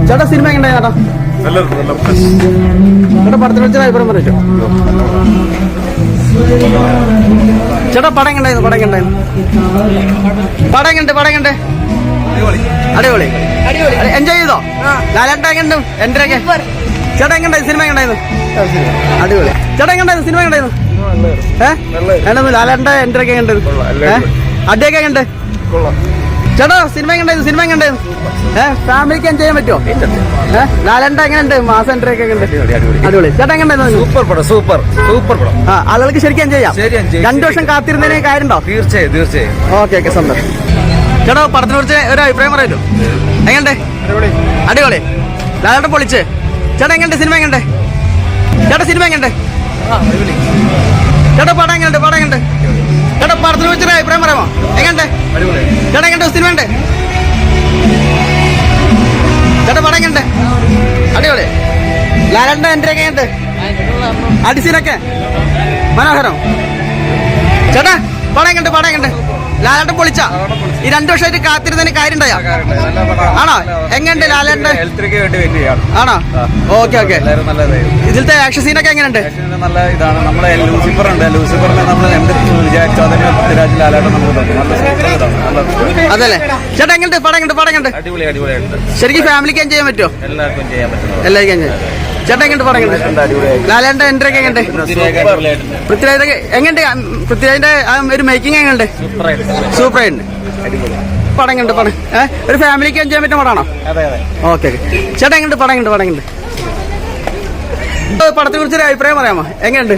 ചേട്ടാ സിനിമ എങ്ങനെ ചേട്ടാ? ചേട്ടാ പടത്തിനെ കുറിച്ച് അഭിപ്രായം പറയോ? ചേട്ടാ പടം കണ്ടായിരുന്നു? അടിപൊളി. എൻജോയ് ചെയ്തോ? ലാലേട്ടൻ എങ്ങനെ? എന്റെയൊക്കെ ചേട്ടാ എങ്ങനെ സിനിമ എങ്ങനെയായിരുന്നു? അടിപൊളി. ചേട്ടാ എങ്ങനെ സിനിമ എങ്ങനെയായിരുന്നു? ലാലേട്ടന്റെ എന്റെയൊക്കെ എങ്ങനെ? അടിയൊക്കെ എങ്ങനെ? ചേട്ടാ സിനിമ എങ്ങനെയായിരുന്നു? ഫാമിലിക്ക് എൻജോയ് ചെയ്യാൻ പറ്റുമോ? ലാലേട്ടൻ എങ്ങനെയുണ്ട്? മാസം എന്റെയൊക്കെ അടിപൊളി. ചേട്ടാ എങ്ങനെയായിരുന്നു? സൂപ്പർ പടം. ആളുകൾക്ക് ശരിക്കും എൻജോയ് ചെയ്യാം. 2 വർഷം കാത്തിരുന്നതിന് കാര്യമുണ്ടോ? തീർച്ചയായും. ഓക്കെ സന്തോഷം. ചേട്ടാ പടത്തിനെ കുറിച്ച് ഒരു അഭിപ്രായം പറയല്ലോ. എങ്ങനെയുണ്ട്? അടിപൊളി. ലാലേട്ടൻ പൊളിച്ച്. ചേട്ടാ എങ്ങനെയുണ്ട്? സിനിമ എങ്ങനെയുണ്ട്? ചേട്ടാ സിനിമ എങ്ങനെയുണ്ട്? ചേട്ടാ പടം എങ്ങനെയുണ്ട്? ചേട്ടാ പടത്തിനെ കുറിച്ചൊരു അഭിപ്രായം പറയാമോ? എങ്ങനെയുണ്ട്? ചേട്ടാ എങ്ങനെയുണ്ട്? സിനിമ ഉണ്ട്? ചേട്ടാ പടം എങ്ങനെയുണ്ട്? അടിപൊളി. ലാലേട്ടൻ്റെ എൻട്രി ഒക്കെ എങ്ങനെയുണ്ട്? അടിസീനൊക്കെ മനോഹരം. ചേട്ടാ പടം എങ്ങനെയുണ്ട്? ലാലേട്ടൻ പൊളിച്ച. ഈ 2 വർഷമായിട്ട് കാത്തിരുന്നതിന് കാര്യം ഉണ്ടായോ? ആണോ? എങ്ങനെയുണ്ട് ലാലേട്ടൻ? ആണോ? ഓക്കെ. ഇതിലത്തെ ആക്ഷൻ സീനൊക്കെ എങ്ങനെയുണ്ട്? നല്ല ഇതാണ്. നമ്മളെ ലൂസിഫറിനെ നമ്മൾ എന്ത് വിചാരിച്ചോ അതിന് പൃഥ്വിരാജ് ലാലേട്ടൻ അതല്ലേ? ചേട്ടാ എങ്ങനെയുണ്ട്? പടം എങ്ങനെയുണ്ട്? അടിപൊളിയായിട്ടുണ്ട്. ശരിക്കും ഫാമിലിക്ക് എൻജോയ് ചെയ്യാൻ പറ്റുമോ? എല്ലാവർക്കും ചെയ്യാൻ പറ്റും. ചേട്ടാ എങ്ങനെയുണ്ട്? പടം എങ്ങനെയുണ്ട്? ലാലേട്ടന്റെ എൻട്രി ഒക്കെ എങ്ങനെയുണ്ട്? പൃഥ്വിരാജിന്റെ ഒരു മേക്കിംഗ് എങ്ങനെയുണ്ട്? സൂപ്പറായിട്ടുണ്ട്. പടം എങ്ങനെയുണ്ട്? ഒരു ഫാമിലിക്ക് എൻജോയ് ചെയ്യാൻ പറ്റുന്ന പടമാണോ? ഓക്കെ. ചേട്ടാ എങ്ങനെയുണ്ട്? പടം എങ്ങനെയുണ്ട്? പടത്തെ കുറിച്ചൊരു അഭിപ്രായം പറയാമോ? എങ്ങനെയുണ്ട്?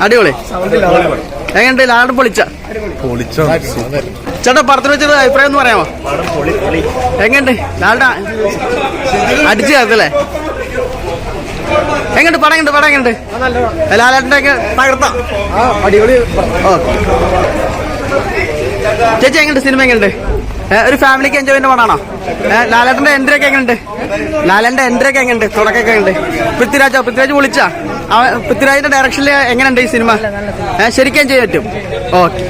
അടിപൊളി. എങ്ങനെയുണ്ട്? ലാലേട്ടൻ പൊളിച്ചോ? ചേട്ടാ പടത്തിനെ വെച്ചൊരു അഭിപ്രായം ഒന്ന് പറയാമോ? എങ്ങനെയുണ്ട്? ലാലേട്ടൻ അടിച്ചു ചേർത്തല്ലേ? എങ്ങനെയുണ്ട്? പടം എങ്ങനെയുണ്ട്? ലാലേട്ടൻ്റെ ഒക്കെ തകർത്താം. അടിപൊളി. ഓക്കെ. ചേച്ചി എങ്ങനെയുണ്ട്? സിനിമ എങ്ങനെയുണ്ട്? ഒരു ഫാമിലിക്ക് എൻജോയ് ചെയ്യുന്ന പടമാണോ? ലാലേട്ടന്റെ എൻട്രി ഒക്കെ എങ്ങനെയുണ്ട്? തുടക്കമൊക്കെ എങ്ങനെയുണ്ട്? പൃഥ്വിരാജ് വിളിച്ചാ? പൃഥ്വിരാജിന്റെ ഡയറക്ഷനിൽ എങ്ങനെയുണ്ട് ഈ സിനിമ? ശരിക്കും എൻജോയ് പറ്റും. ഓക്കെ.